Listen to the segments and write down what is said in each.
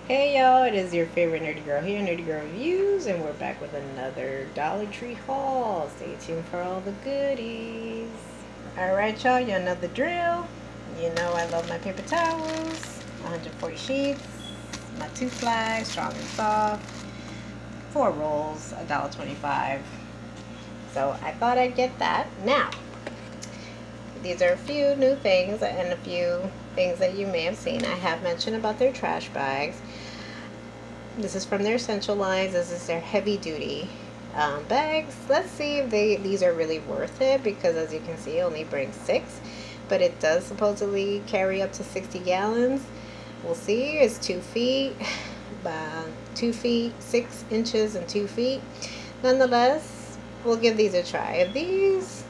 Hey y'all, it is your favorite nerdy girl here, Nerdygirlreviews, and we're back with another Dollar Tree haul. Stay tuned for all the goodies. Alright y'all, you know the drill. You know I love my paper towels, 140 sheets, my 2 fly, strong and soft, 4 rolls, $1.25. So I thought I'd get that. Now, these are a few new things and a few things that you may have seen. I have mentioned about their trash bags. This is from their essential lines. This is their heavy duty bags. Let's see if these are really worth it, because as you can see, it only brings 6, but it does supposedly carry up to 60 gallons. We'll see. It's 2 feet, 2 feet, 6 inches, and 2 feet. Nonetheless, we'll give these a try. If these,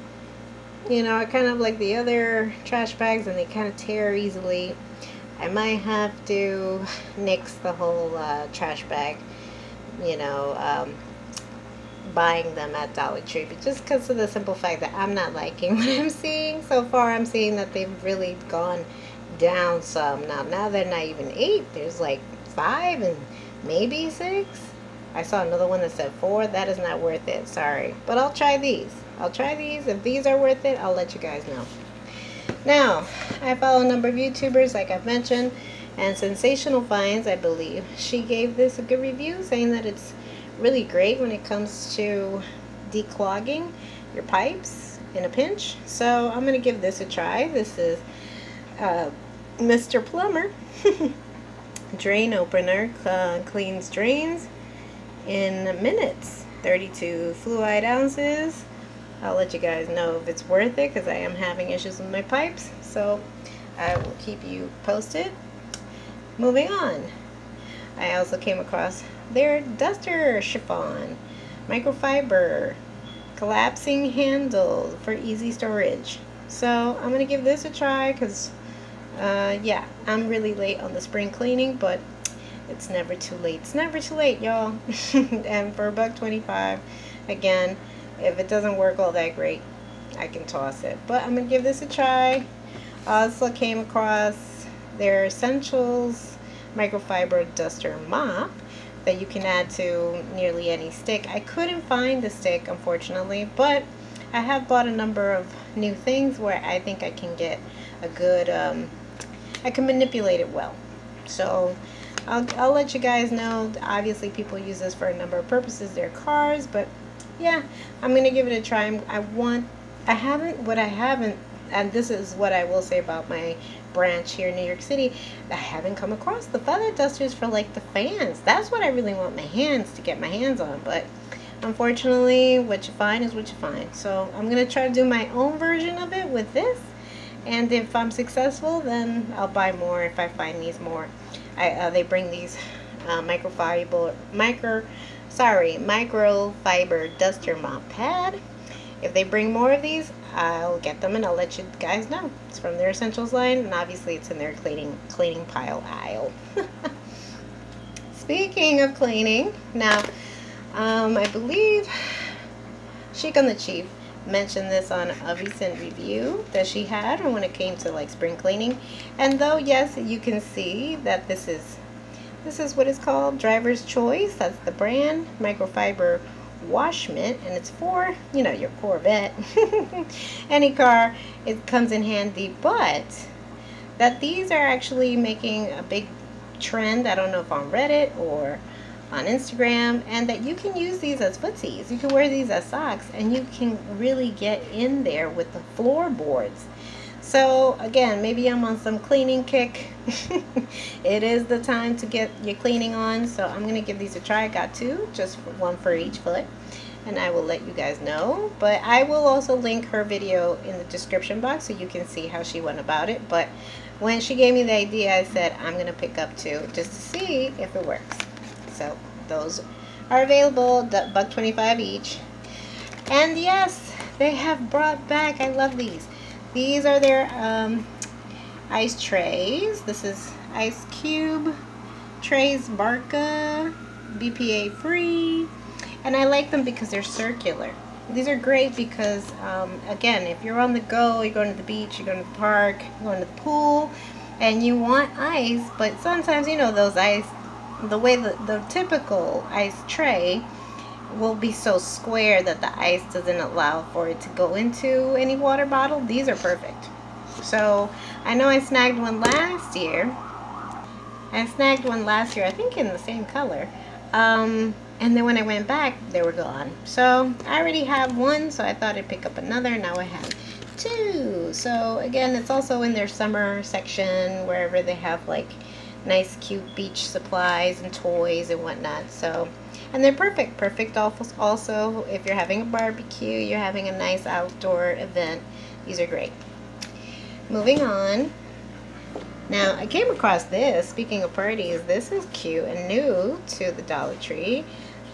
are kind of like the other trash bags and they kind of tear easily, I might have to nix the whole trash bag, buying them at Dollar Tree. But just because of the simple fact that I'm not liking what I'm seeing so far. I'm seeing that they've really gone down some. Now they're not even 8. There's like 5 and maybe 6. I saw another one that said 4. That is not worth it. Sorry. But I'll try these. If these are worth it, I'll let you guys know. Now, I follow a number of YouTubers, like I've mentioned, and Sensational Finds, I believe. She gave this a good review, saying that it's really great when it comes to declogging your pipes in a pinch. So I'm going to give this a try. This is Mr. Plumber Drain Opener. Cleans drains in minutes. 32 fluid ounces. I'll let you guys know if it's worth it, because I am having issues with my pipes. So I will keep you posted. Moving on. I also came across their duster chiffon, microfiber, collapsing handle for easy storage. So I'm going to give this a try, because yeah, I'm really late on the spring cleaning, but it's never too late. It's never too late, y'all. And for $1.25, again, if it doesn't work all that great, I can toss it. But I'm going to give this a try. I also came across their Essentials Microfiber Duster Mop that you can add to nearly any stick. I couldn't find the stick, unfortunately, but I have bought a number of new things where I think I can get a good, I can manipulate it well. So I'll let you guys know. Obviously, people use this for a number of purposes. Their cars, but yeah, I'm going to give it a try. I haven't, and this is what I will say about my branch here in New York City, I haven't come across the feather dusters for like the fans. That's what I really want to get my hands on, but unfortunately, what you find is what you find. So I'm going to try to do my own version of it with this, and if I'm successful, then I'll buy more if I find these more. They bring these microfiber duster mop pad. If they bring more of these, I'll get them and I'll let you guys know. It's from their essentials line, and obviously it's in their cleaning pile aisle. Speaking of cleaning, now I believe Chic on the Chief mentioned this on a recent review that she had when it came to like spring cleaning. And though yes, you can see that this is what is called Driver's Choice. That's the brand, microfiber wash mitt, and it's for, your Corvette. Any car, it comes in handy. But that these are actually making a big trend, I don't know if on Reddit or on Instagram, and that you can use these as footsies. You can wear these as socks, and you can really get in there with the floorboards. So again, maybe I'm on some cleaning kick. It is the time to get your cleaning on, so I'm going to give these a try. I got 2, just one for each foot, and I will let you guys know. But I will also link her video in the description box so you can see how she went about it. But when she gave me the idea, I said I'm going to pick up 2 just to see if it works. So those are available, $1.25 each. And yes, they have brought back, I love these. These are their ice trays. This is ice cube trays, Barca, BPA free. And I like them because they're circular. These are great because, again, if you're on the go, you're going to the beach, you're going to the park, you're going to the pool, and you want ice, but sometimes, those ice the way the typical ice tray will be so square that the ice doesn't allow for it to go into any water bottle. These are perfect. So I know I snagged one last year. I think in the same color. And then when I went back, they were gone. So I already have one, so I thought I'd pick up another. Now I have two. So again, it's also in their summer section, wherever they have like nice cute beach supplies and toys and whatnot. So, and they're perfect also if you're having a barbecue, you're having a nice outdoor event. These are great. Moving on. Now I came across this, speaking of parties, this is cute and new to the Dollar Tree.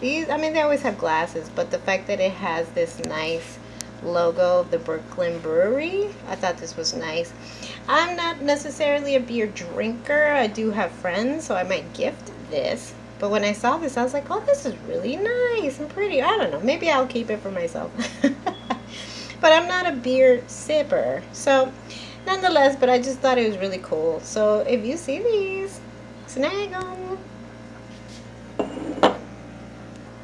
These, I mean, they always have glasses, but the fact that it has this nice logo of the Brooklyn Brewery, I thought this was nice. I'm not necessarily a beer drinker. I do have friends, so I might gift this. But when I saw this, I was like, oh, this is really nice and pretty. I don't know. Maybe I'll keep it for myself. But I'm not a beer sipper. So, nonetheless, but I just thought it was really cool. So, if you see these, snag them.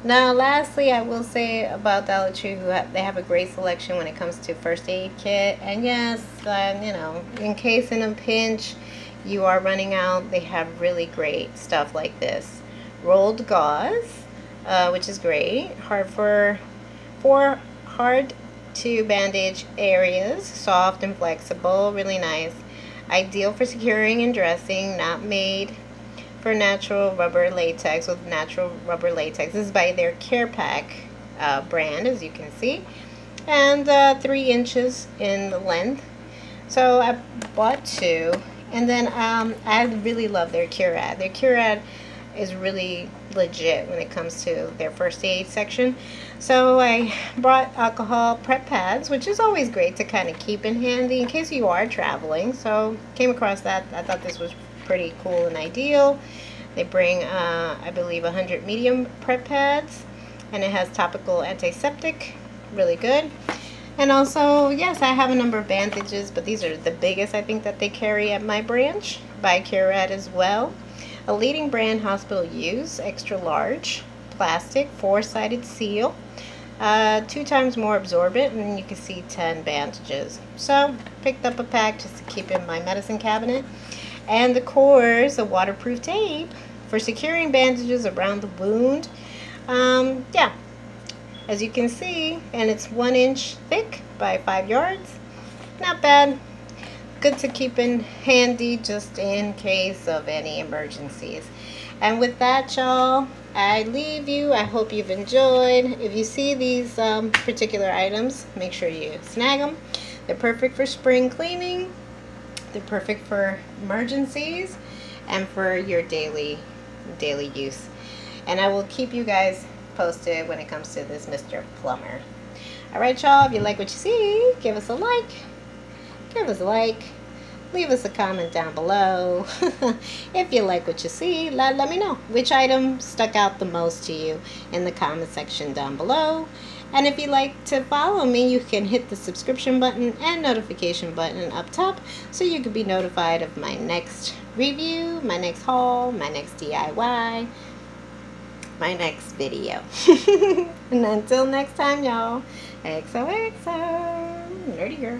Now, lastly, I will say about Dollar Tree, they have a great selection when it comes to first aid kit. And yes, you know, in case in a pinch you are running out, they have really great stuff like this. Rolled gauze, which is great. Hard to bandage areas, soft and flexible, really nice. Ideal for securing and dressing, not made for natural rubber latex, with natural rubber latex. This is by their Care Pack brand, as you can see, and 3 inches in length. So I bought 2, and then I really love their Curad. Their Curad is really legit when it comes to their first aid section. So I brought alcohol prep pads, which is always great to kind of keep in handy in case you are traveling. So came across that. I thought this was pretty cool and ideal. They bring I believe 100 medium prep pads, and it has topical antiseptic, really good. And also, yes, I have a number of bandages, but these are the biggest I think that they carry at my branch, by Curad as well. A leading brand, hospital use, extra large, plastic, 4-sided seal, 2 times more absorbent, and you can see 10 bandages. So picked up a pack just to keep in my medicine cabinet. And of course, a waterproof tape for securing bandages around the wound. Yeah, as you can see, and it's 1 inch thick by 5 yards. Not bad. Good to keep in handy just in case of any emergencies. And with that, y'all, I leave you. I hope you've enjoyed. If you see these particular items, make sure you snag them. They're perfect for spring cleaning. They're perfect for emergencies and for your daily use. And I will keep you guys posted when it comes to this Mr. Plumber. Alright, y'all, if you like what you see, give us a like. Leave us a comment down below. If you like what you see, let me know which item stuck out the most to you in the comment section down below. And if you like to follow me, you can hit the subscription button and notification button up top so you can be notified of my next review, my next haul, my next DIY, my next video. And until next time, y'all, XOXO, Nerdy Girl.